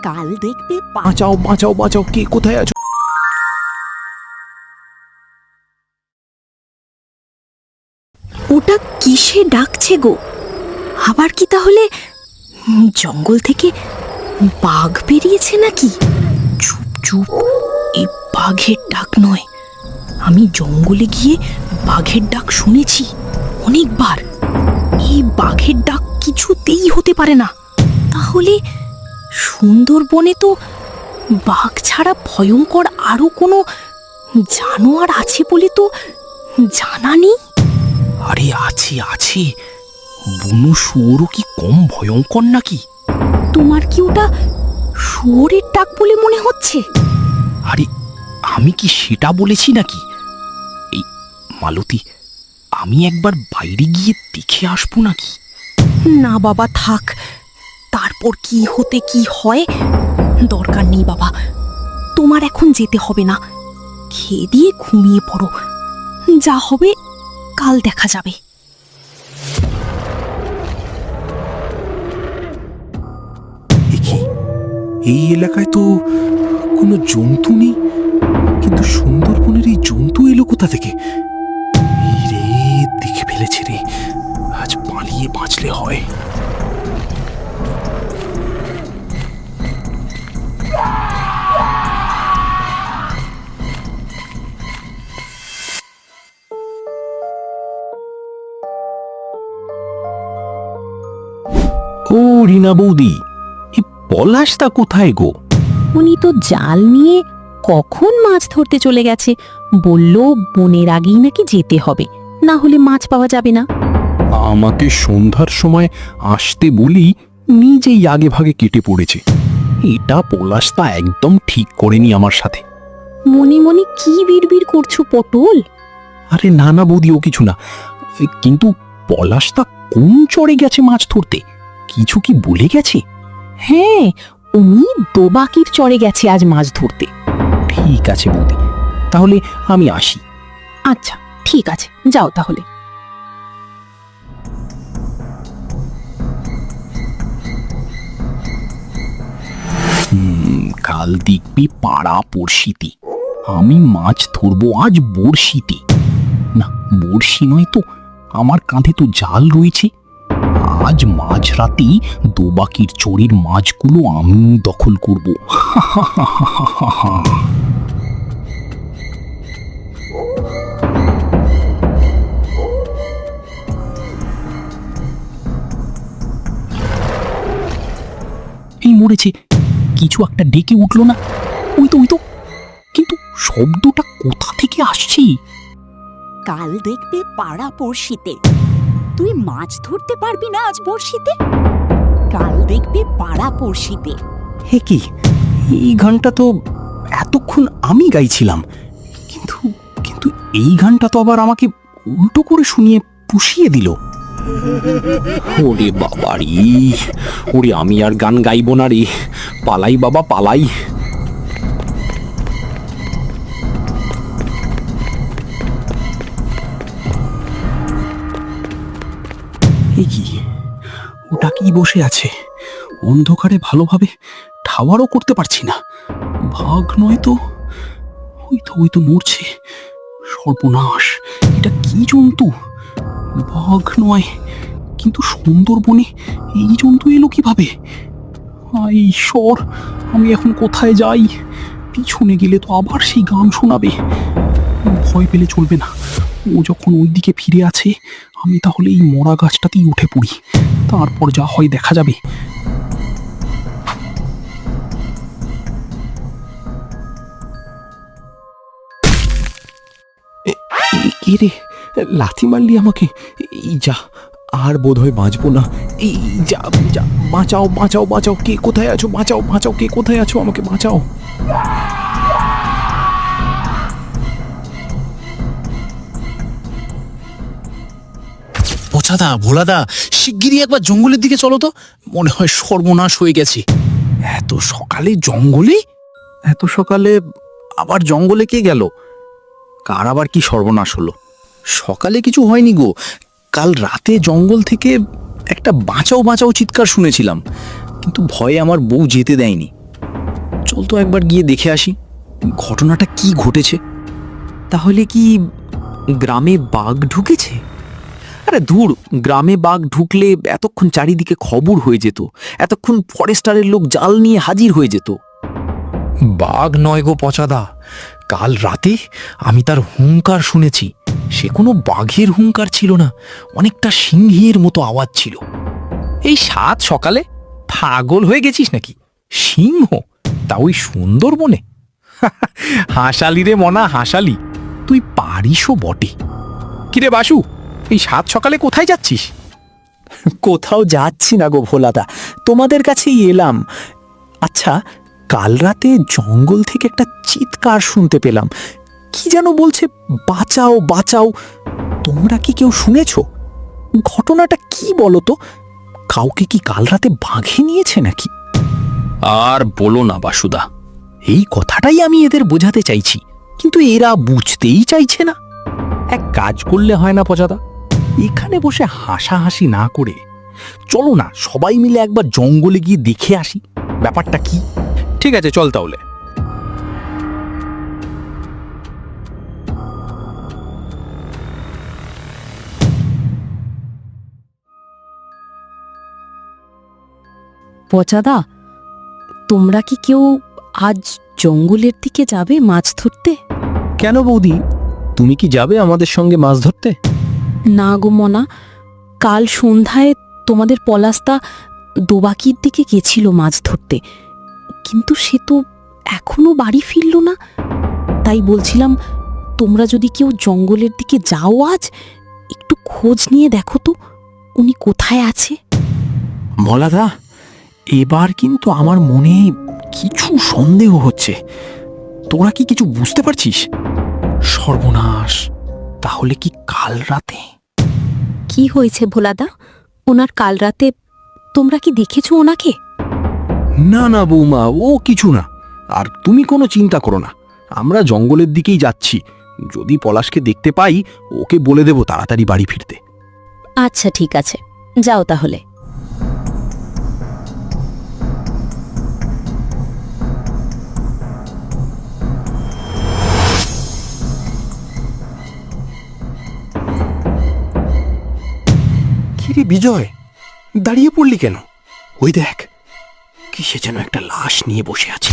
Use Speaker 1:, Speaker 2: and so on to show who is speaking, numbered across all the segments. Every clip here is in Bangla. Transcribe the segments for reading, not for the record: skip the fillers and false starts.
Speaker 1: কাল দেখবে বাঁচাও বাঁচাও বাঁচাও, কে কোথায় আছো?
Speaker 2: ওটা কিসে ডাকছে গো? আবার কি তাহলে জঙ্গল থেকে বাঘ বেরিয়েছে নাকি? চুপ চুপ, এই বাঘের ডাক নয়। আমি জঙ্গলে গিয়ে বাঘের ডাক শুনেছি অনেকবার। এই বাঘের ডাক কিছুতেই হতে পারে না। তাহলে সুন্দরবনে তো বাঘ ছাড়া ভয়ঙ্কর আরো কোনো জানোয়ার আছে বলে তো জানা নেই।
Speaker 1: আরে আছে আছে, বুনো শুয়োরও কি কম ভয়ঙ্কর নাকি?
Speaker 2: তোমার কি ওটা শুয়োরের ডাক বলে মনে হচ্ছে?
Speaker 1: আরে আমি কি সেটা বলেছি নাকি? এই মালতী, আমি একবার বাইরে গিয়ে দেখে আসবো নাকি?
Speaker 2: না বাবা, থাক। তারপর কি হতে কি হয় দরকার নেই বাবা। তোমার এখন যেতে হবে না। খেয়ে দিয়ে ঘুমিয়ে পড়ো, যা হবে কাল দেখা যাবে।
Speaker 1: এই এলাকায় তো কোনো জন্তু নেই, কিন্তু সুন্দরবনের এই জন্তু এলো কোথা থেকে? এই রে, দেখে ফেলেছে রে, আজ পালিয়ে বাঁচলে হয়। ও রিনা বৌদি, এই পলাশটা কোথায় গো?
Speaker 2: উনি তো জাল নিয়ে কখন মাছ ধরতে চলে গেছে। বলল বনের আগেই নাকি যেতে হবে, না হলে মাছ পাওয়া যাবে না।
Speaker 1: আমাকে সন্ধ্যার সময় আসতে বলি নিজেই আগে ভাগে কেটে পড়েছে। এটা পলাশটা একদম ঠিক করেনি আমার সাথে।
Speaker 2: মনে মনে কি বিড়বিড় করছো পটল?
Speaker 1: আরে না না বৌদি, ও কিছু না। কিন্তু পলাশটা কোন চড়ে গেছে মাছ ধরতে, কিছু কি বলে গেছে?
Speaker 2: হ্যাঁ, উনি দোবাকির চড়ে গেছে আজ মাছ ধরতে।
Speaker 1: ঠিক আছে বৌদি, তাহলে আমি আসি।
Speaker 2: আচ্ছা ঠিক আছে, যাও তাহলে।
Speaker 1: কাল দেখবি পাড়া পড়শিতে আমি মাছ ধরবো আজ বড়শিতে। না, বড়শি নয় তো, আমার কাঁধে তো জাল রয়েছে। আজ মাঝরাতেই দোবাকির চড়ির মাছগুলো আমি দখল করব। এই মরেছে, কিছু একটা ডেকে উঠলো না? ওই তো ওই তো, কিন্তু শব্দটা কোথা থেকে আসছে?
Speaker 3: কাল দেখবে পাড়া পড়শিতে তুই মাছ ধরতে পারবি না আজ বড়শিতে। কাল দেখবে পাড়া পড়শিতে।
Speaker 1: হে কি, এই গানটা তো এতক্ষণ আমি গাইছিলাম, কিন্তু কিন্তু এই গানটা তো আবার আমাকে উল্টো করে শুনিয়ে পুষিয়ে দিল। ওরে বাবারি, ওরে আমি আর গান গাইবো না রে, পালাই বাবা পালাই। এ কি, ওটা কি বসে আছে অন্ধকারে, ভালোভাবে ঠাওয়ারও করতে পারছি না। ভাগ নয় তো, ওই তো নড়ছে। সর্বনাশ, এটা কি জন্তু? বাঘ নয়, কিন্তু সুন্দরবনে এই জন্তু এলো কিভাবে? হায় ঈশ্বর, আমি এখন কোথায় যাই? পিছনে গেলে তো আবার সেই গান শোনাবে। ভয় পেলে চলবে না। ও যখন ওই দিকে ফিরে আছে, আমি তাহলে এই মরা গাছটাতেই উঠে পড়ি, তারপর যা হয় দেখা যাবে। কে রে, লাথি মারলি আমাকে? এই যা, আর বোধহয় বাঁচবো না। এই যা যা, বাঁচাও বাঁচাও বাঁচাও, কে কোথায় আছো? বাঁচাও বাঁচাও, কে কোথায় আছো? আমাকে বাঁচাও।
Speaker 4: পচাদা ভোলাদা, শিগগিরই একবার জঙ্গলের দিকে চলো তো, মনে হয় সর্বনাশ হয়ে গেছে।
Speaker 1: এত সকালে জঙ্গলে?
Speaker 4: এত সকালে আবার জঙ্গলে কে গেল? কার আবার কি সর্বনাশ হলো? সকালে কিছু হয়নি গো, কাল রাতে জঙ্গল থেকে একটা বাঁচাও বাঁচাও চিৎকার শুনেছিলাম, কিন্তু ভয়ে আমার বউ যেতে দেয়নি। চল তো একবার গিয়ে দেখে আসি ঘটনাটা কি ঘটেছে।
Speaker 1: তাহলে কি গ্রামে বাঘ ঢুকেছে?
Speaker 4: আরে ধুর, গ্রামে বাঘ ঢুকলে এতক্ষণ চারিদিকে খবর হয়ে যেত, এতক্ষণ ফরেস্টারের লোক জাল নিয়ে হাজির হয়ে যেত।
Speaker 5: বাঘ নয় গো পচাদা, কাল রাতে আমি তার হুঙ্কার শুনেছি। সে কোনো বাঘের হুঙ্কার ছিল না, অনেকটা সিংহের মতো আওয়াজ ছিল। এই সাত সকালে পাগল হয়ে গেছিস নাকি? সিংহ, তা ওই সুন্দরবনে? হাসালি রে মনা, হাসালি। তুই পারিসও বটে। কিরে বাসু, এই সাত সকালে কোথায় যাচ্ছিস?
Speaker 6: কোথাও যাচ্ছি না গো ভোলাদা, তোমাদের কাছেই এলাম। আচ্ছা, কাল রাতে জঙ্গল থেকে একটা চিৎকার শুনতে পেলাম। কি যেন বলছে, বাঁচাও বাঁচাও। তোমরা কি কেউ শুনেছ? ঘটনাটা কি বলো তো? কাউকে কি কাল রাতে বাঘে নিয়েছে নাকি?
Speaker 4: আর বলো না বাসুদা,
Speaker 5: এই কথাটাই আমি এদের বোঝাতে চাইছি, কিন্তু এরা বুঝতেই চাইছে না। এক কাজ করলে হয় না পচাদা? এখানে বসে হাসাহাসি না করে চলো না সবাই মিলে একবার জঙ্গলে গিয়ে দেখে আসি ব্যাপারটা কি। ঠিক আছে, চল তাহলে।
Speaker 2: পচাদা, তোমরা কি কেউ আজ জঙ্গলের দিকে যাবে মাছ ধরতে?
Speaker 6: কেন বৌদি, তুমি কি যাবে আমাদের সঙ্গে মাছ ধরতে?
Speaker 2: না গো মনা, কাল সন্ধ্যায় তোমাদের পলাশদা দোবাকির দিকে গেছিল মাছ ধরতে, কিন্তু সে তো এখনো বাড়ি ফিরল না। তাই বলছিলাম, তোমরা যদি কেউ জঙ্গলের দিকে যাও আজ, একটু খোঁজ নিয়ে দেখো তো উনি কোথায় আছে।
Speaker 6: ভোলাদা, এবার কিন্তু আমার মনে কিছু সন্দেহ হচ্ছে। তোরা কি কিছু বুঝতে পারছিস? সর্বনাশ, তাহলে কি কাল রাতে?
Speaker 2: কি হয়েছে ভোলাদা? ওনার কাল রাতে তোমরা কি দেখেছো ওনাকে?
Speaker 6: না না বৌমা, ও কিছু না। আর তুমি কোনো চিন্তা করো না, আমরা জঙ্গলের দিকেই যাচ্ছি। যদি পলাশকে দেখতে পাই, ওকে বলে দেব তাড়াতাড়ি বাড়ি ফিরতে।
Speaker 2: আচ্ছা ঠিক আছে, যাও তাহলে।
Speaker 6: কিরে বিজয়, দাঁড়িয়ে পড়লি কেন? ওই দেখ, কিসে যেন একটা লাশ নিয়ে বসে আছে।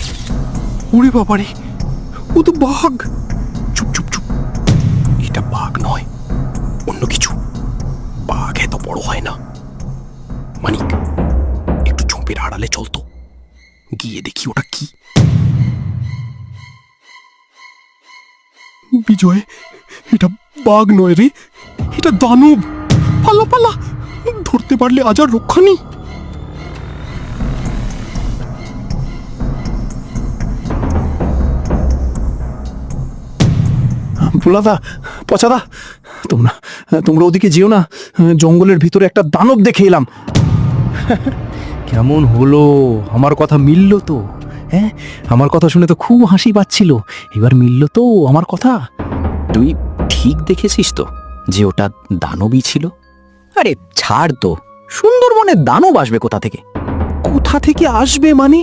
Speaker 6: ওরে বাবারে, ও তো বাঘ! চুপ চুপ চুপ, এটা বাঘ নয়, অন্য কিছু। বাঘ এত বড় হয় না। মানিক, একটু ঝোপের আড়ালে চলতো, গিয়ে দেখি ওটা কি। বিজয়, এটা বাঘ নয় রে, এটা দানব। পালা পালা, ধরতে পারলে আজ আর রক্ষা নেই। ভোলাদা, পচাদা, তোমরা তোমরা ওদিকে যেও না। জঙ্গলের ভিতরে একটা দানব দেখে এলাম। কেমন হলো? আমার কথা মিলল তো? হ্যাঁ, আমার কথা শুনে তো খুব হাসি পাচ্ছিল। এবার মিলল তো আমার কথা?
Speaker 4: তুই ঠিক দেখেছিস তো যে ওটা দানবই ছিল? আরে ছাড় তো, সুন্দরবনে দানব আসবে কোথা থেকে?
Speaker 6: কোথা থেকে আসবে মানে?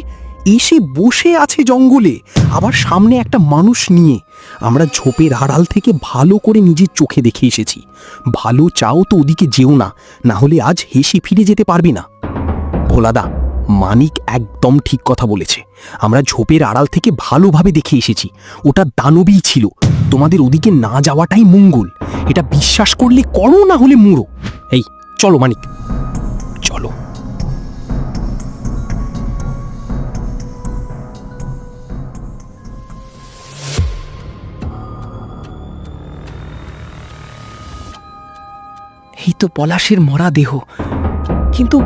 Speaker 6: এসে বসে আছে জঙ্গলে, আবার সামনে একটা মানুষ নিয়ে। আমরা ঝোপের আড়াল থেকে ভালো করে নিজের চোখে দেখে এসেছি। ভালো চাও তো ওদিকে যেও না, না হলে আজ হেসে ফিরে যেতে পারবি না। ভোলাদা, মানিক একদম ঠিক কথা বলেছে। আমরা ঝোপের আড়াল থেকে ভালোভাবে দেখে এসেছি, ওটা দানবই ছিল। তোমাদের ওদিকে না যাওয়াটাই মঙ্গল। এটা বিশ্বাস করলে করো, না হলে মুড়ো। এই চলো মানিক, চলো।
Speaker 5: এই তো পলাশের মরা দেহ, কিন্তু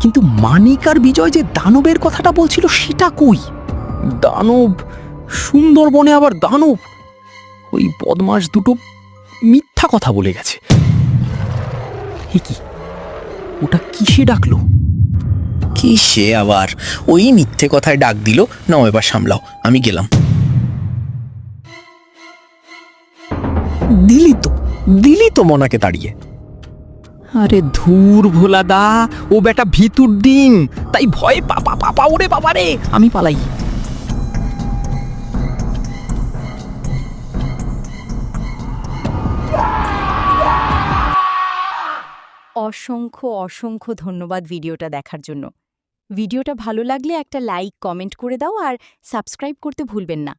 Speaker 5: কিন্তু মানিক আর বিজয় যে দানবের কথাটা বলছিল সেটা কই?
Speaker 6: দানব? সুন্দরবনে আবার দানব? ওই বদমাস দুটো মিথ্যা কথা বলে গেছে। এ কি, ওটা কিসে ডাকলো?
Speaker 4: কিসে আবার? ওই মিথ্যে কথায় ডাক দিল। নাও এবার সামলাও, আমি গেলাম।
Speaker 6: দিলি তো মনাকে তাড়িয়ে।
Speaker 5: আরে ধুর ভোলাদা, ও বেটা ভিতুর ডিম, তাই ভয়ে পাপা পাপা ওরে বাবা রে, আমি পালাই।
Speaker 3: অসংখ্য অসংখ্য ধন্যবাদ ভিডিওটা দেখার জন্য। ভিডিওটা ভালো লাগলে একটা লাইক কমেন্ট করে দাও আর সাবস্ক্রাইব করতে ভুলবেন না।